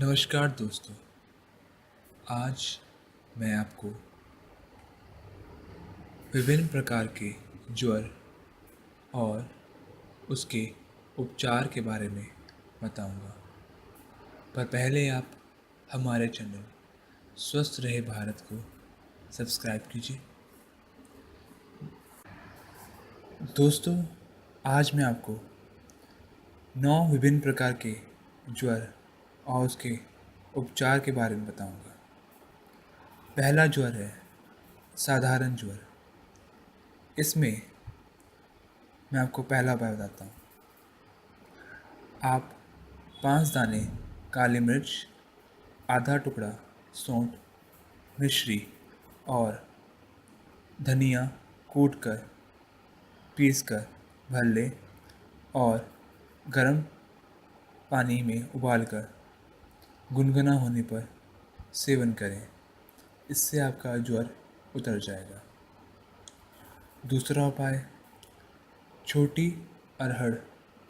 नमस्कार दोस्तों। आज मैं आपको विभिन्न प्रकार के ज्वर और उसके उपचार के बारे में बताऊंगा। पर पहले आप हमारे चैनल स्वस्थ रहे भारत को सब्सक्राइब कीजिए। दोस्तों, आज मैं आपको 9 विभिन्न प्रकार के ज्वर और उसके उपचार के बारे में बताऊंगा। पहला ज्वर है साधारण ज्वर। इसमें मैं आपको पहला उपाय बताता हूँ। आप 5 दाने काली मिर्च, आधा टुकड़ा सौंठ, मिश्री और धनिया कूटकर पीसकर भर लें और गर्म पानी में उबालकर गुनगुना होने पर सेवन करें। इससे आपका ज्वर उतर जाएगा। दूसरा उपाय, छोटी अरहर,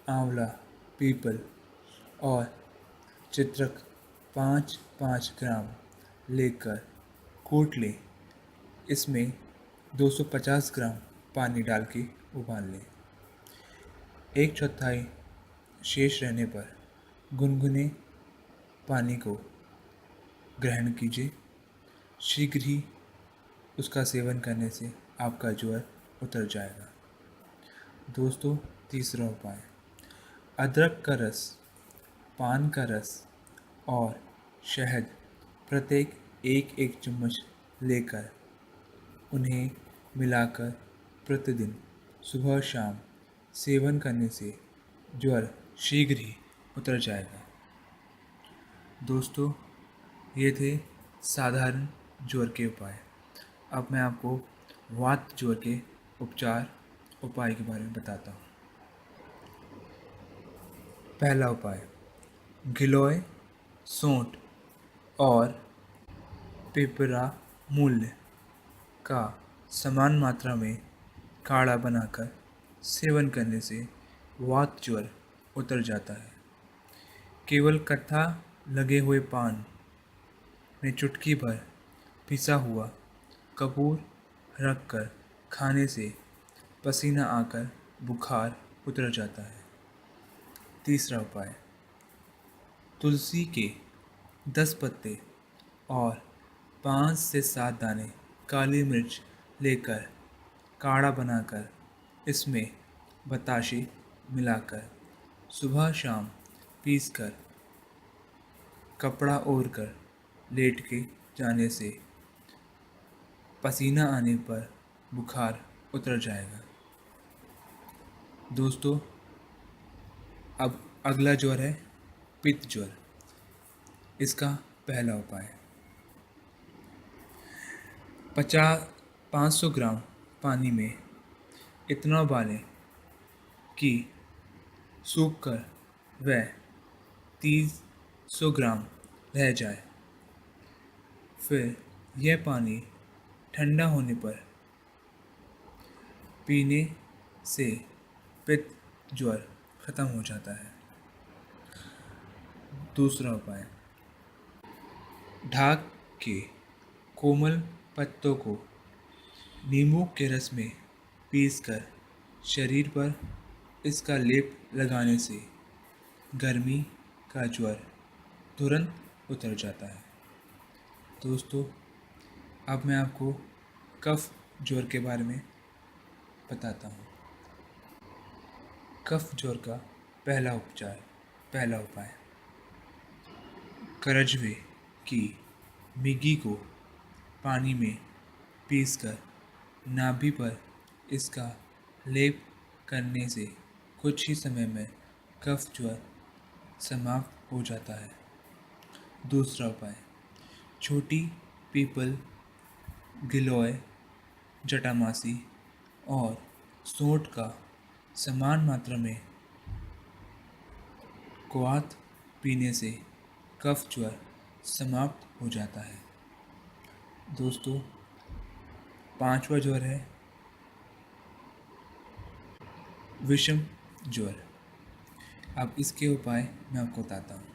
आंवला, पीपल और चित्रक 5-5 ग्राम लेकर कूट लें। इसमें 250 ग्राम पानी डाल के उबाल लें। 1/4 शेष रहने पर गुनगुने पानी को ग्रहण कीजिए। शीघ्र ही उसका सेवन करने से आपका ज्वर उतर जाएगा। दोस्तों, तीसरा उपाय, अदरक का रस, पान का रस और शहद प्रत्येक 1-1 चम्मच लेकर उन्हें मिलाकर प्रतिदिन सुबह शाम सेवन करने से ज्वर शीघ्र ही उतर जाएगा। दोस्तों, ये थे साधारण ज्वर के उपाय। अब मैं आपको वात ज्वर के उपाय के बारे में बताता हूँ। पहला उपाय, गिलोय, सौंठ और पिपरा मूल्य का समान मात्रा में काढ़ा बनाकर सेवन करने से वात ज्वर उतर जाता है। केवल कत्था लगे हुए पान में चुटकी भर पिसा हुआ कपूर रखकर खाने से पसीना आकर बुखार उतर जाता है। तीसरा उपाय, तुलसी के 10 पत्ते और 5 से 7 दाने काली मिर्च लेकर काढ़ा बनाकर इसमें बताशे मिलाकर सुबह शाम पीसकर कपड़ा ओढ़ कर लेट के जाने से पसीना आने पर बुखार उतर जाएगा। दोस्तों, अब अगला ज्वर है पित्त ज्वर। इसका पहला उपाय, 500 ग्राम पानी में इतना उबालें कि सूख कर वह 300 ग्राम रह जाए। फिर यह पानी ठंडा होने पर पीने से पित्त ज्वर खत्म हो जाता है। दूसरा उपाय, ढाक के कोमल पत्तों को नींबू के रस में पीसकर शरीर पर इसका लेप लगाने से गर्मी का ज्वर तुरंत उतर जाता है। दोस्तों, अब मैं आपको कफ ज्वर के बारे में बताता हूँ। कफ ज्वर का पहला उपाय, करजवे की मिगी को पानी में पीसकर नाभि पर इसका लेप करने से कुछ ही समय में कफ ज्वर समाप्त हो जाता है। दूसरा उपाय, छोटी पीपल, गिलोय, जटामासी और सौंठ का समान मात्रा में क्वाथ पीने से कफ ज्वर समाप्त हो जाता है। दोस्तों, पांचवा ज्वर है विषम ज्वर। अब इसके उपाय मैं आपको बताता हूँ।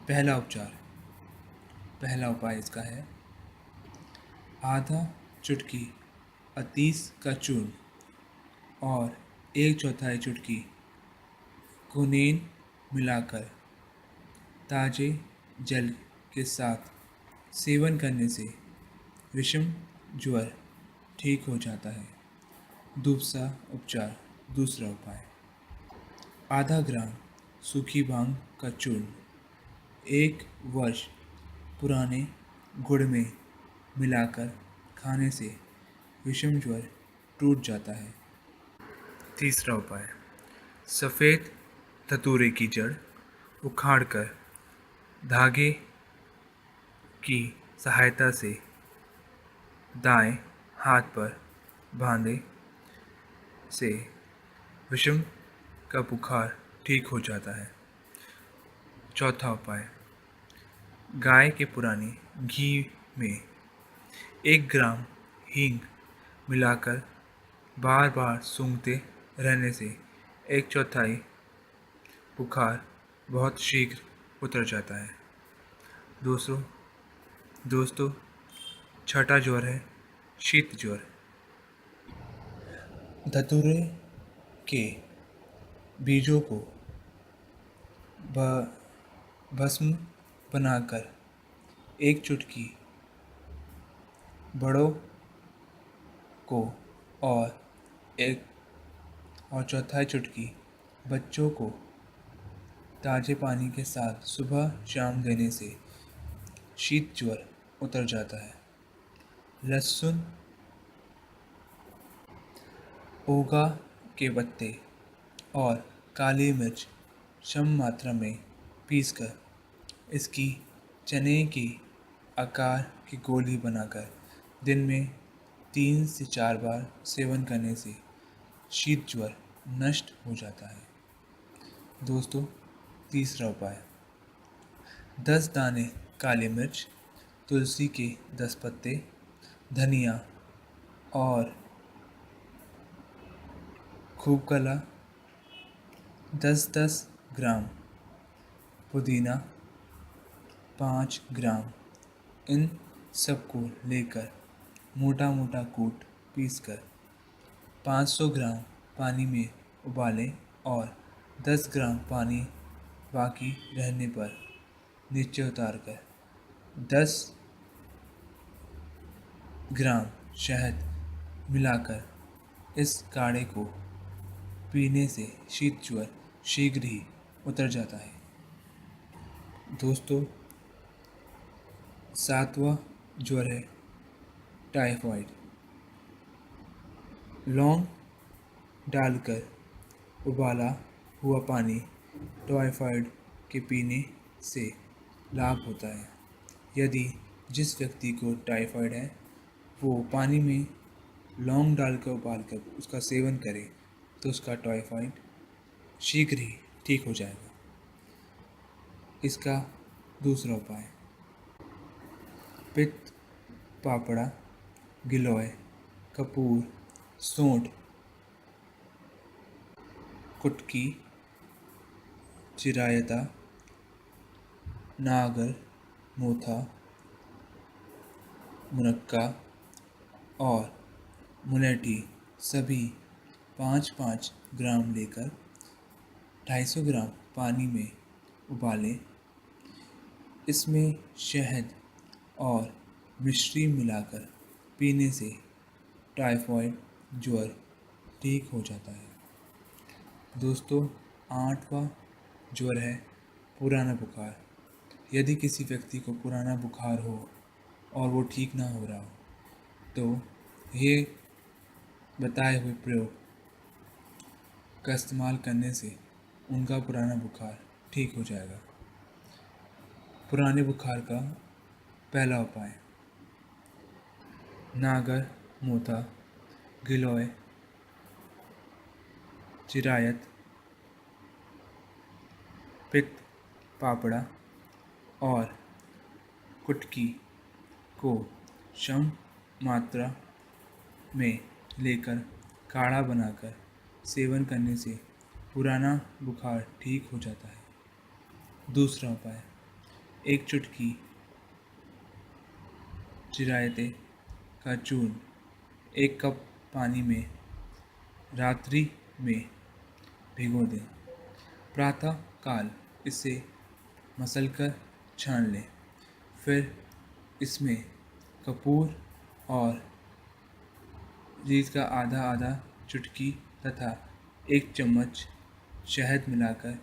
पहला उपचार, पहला उपाय इसका है आधा चुटकी अतीस का चूर्ण और 1/4 चुटकी कुनेन मिलाकर ताजे जल के साथ सेवन करने से विषम ज्वर ठीक हो जाता है। दूसरा उपचार दूसरा उपाय आधा ग्राम सूखी भांग का चूर्ण 1 वर्ष पुराने गुड़ में मिलाकर खाने से विषम ज्वर टूट जाता है। तीसरा उपाय सफ़ेद धतूरे की जड़ उखाड़कर धागे की सहायता से दाएं हाथ पर बांधे से विषम का बुखार ठीक हो जाता है। चौथा उपाय गाय के पुराने घी में 1 ग्राम हींग मिलाकर बार बार सूंघते रहने से 1/4 बुखार बहुत शीघ्र उतर जाता है। दोस्तों छठा ज्वर है शीत ज्वर। धतूरे के बीजों को भस्म बनाकर 1 चुटकी बड़ों को और 1/4 चुटकी बच्चों को ताजे पानी के साथ सुबह शाम देने से शीत ज्वर उतर जाता है। लहसुन ओगा के पत्ते और काली मिर्च सम मात्रा में पीसकर इसकी चने की आकार की गोली बनाकर दिन में 3 से 4 बार सेवन करने से शीत ज्वर नष्ट हो जाता है। दोस्तों तीसरा उपाय 10 दाने काली मिर्च, तुलसी के 10 पत्ते, धनिया और खूब कला 10-10 ग्राम पुदीना 5 ग्राम इन सबको लेकर मोटा मोटा कूट पीसकर 500 ग्राम पानी में उबालें और 10 ग्राम पानी बाकी रहने पर नीचे उतारकर 10 ग्राम शहद मिलाकर इस काढ़े को पीने से शीत ज्वर शीघ्र ही उतर जाता है। दोस्तों सातवां ज्वर है टाइफाइड। लौंग डालकर उबाला हुआ पानी टाइफाइड के पीने से लाभ होता है। यदि जिस व्यक्ति को टाइफाइड है वो पानी में लौंग डालकर उबालकर उसका सेवन करे तो उसका टाइफाइड शीघ्र ही ठीक हो जाएगा। इसका दूसरा उपाय पित्त पापड़ा गिलोय कपूर सोंठ कुटकी चिरायता नागर मोथा मुनक्का और मुलेठी सभी 5-5 ग्राम लेकर 250 ग्राम पानी में उबालें। इसमें शहद और मिश्री मिलाकर पीने से टाइफाइड ज्वर ठीक हो जाता है। दोस्तों आठवां ज्वर है पुराना बुखार। यदि किसी व्यक्ति को पुराना बुखार हो और वो ठीक ना हो रहा हो तो ये बताए हुए प्रयोग का इस्तेमाल करने से उनका पुराना बुखार ठीक हो जाएगा। पुराने बुखार का पहला उपाय नागर मोथा गिलोय चिरायत पित्त पापड़ा और कुटकी को सम मात्रा में लेकर काढ़ा बनाकर सेवन करने से पुराना बुखार ठीक हो जाता है। दूसरा उपाय 1 चुटकी जिरायते का चूर्ण 1 कप पानी में रात्रि में भिगो दें। प्रातः काल इसे मसलकर छान लें। फिर इसमें कपूर और रीत का आधा आधा चुटकी तथा 1 चम्मच शहद मिलाकर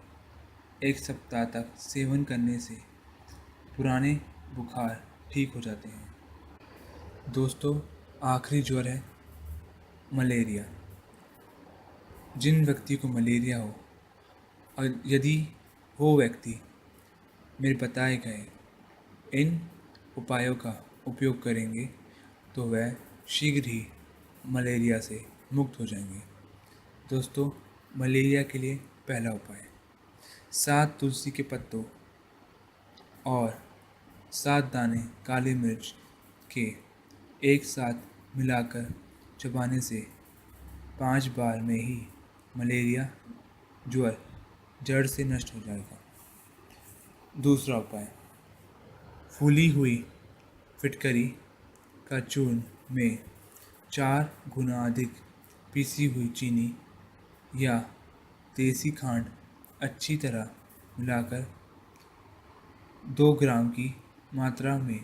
1 सप्ताह तक सेवन करने से पुराने बुखार ठीक हो जाते हैं। दोस्तों, आखिरी ज्वर है मलेरिया। जिन व्यक्ति को मलेरिया हो और यदि वो व्यक्ति मेरे बताए गए इन उपायों का उपयोग करेंगे तो वह शीघ्र ही मलेरिया से मुक्त हो जाएंगे। दोस्तों, मलेरिया के लिए पहला उपाय 7 तुलसी के पत्तों और 7 दाने काली मिर्च के एक साथ मिलाकर चबाने से 5 बार में ही मलेरिया ज्वर जड़ से नष्ट हो जाएगा। दूसरा उपाय फूली हुई फिटकरी का चूर्ण में 4 गुना अधिक पीसी हुई चीनी या देसी खांड अच्छी तरह मिलाकर 2 ग्राम की मात्रा में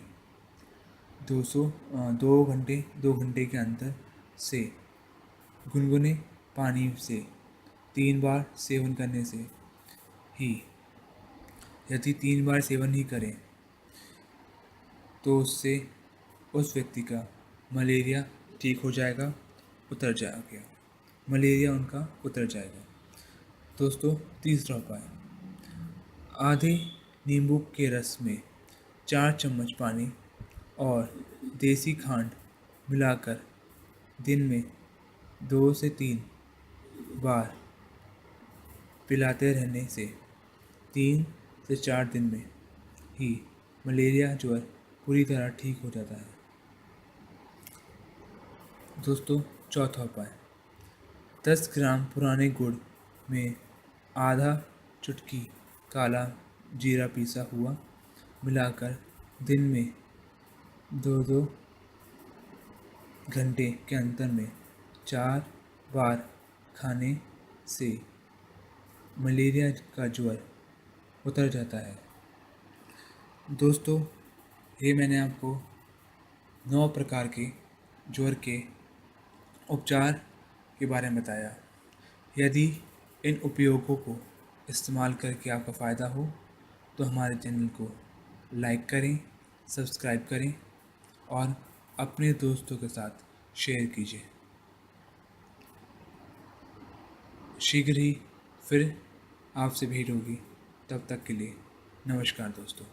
2 घंटे के अंतर से गुनगुने पानी से 3 बार सेवन करने से ही यदि 3 बार सेवन ही करें तो उससे उस व्यक्ति का मलेरिया ठीक हो जाएगा, मलेरिया उनका उतर जाएगा। दोस्तों, तीसरा उपाय आधे नींबू के रस में 4 चम्मच पानी और देसी खांड मिलाकर दिन में 2 से 3 बार पिलाते रहने से 3 से 4 दिन में ही मलेरिया ज्वर पूरी तरह ठीक हो जाता है। दोस्तों, चौथा उपाय 10 ग्राम पुराने गुड़ में आधा चुटकी काला जीरा पीसा हुआ मिलाकर दिन में 2-2 घंटे के अंतर में 4 बार खाने से मलेरिया का ज्वर उतर जाता है। दोस्तों, ये मैंने आपको 9 प्रकार के ज्वर के उपचार के बारे में बताया। यदि इन उपयोगों को इस्तेमाल करके आपका फ़ायदा हो तो हमारे चैनल को लाइक करें, सब्सक्राइब करें और अपने दोस्तों के साथ शेयर कीजिए। शीघ्र ही फिर आपसे भेंट होगी। तब तक के लिए नमस्कार दोस्तों।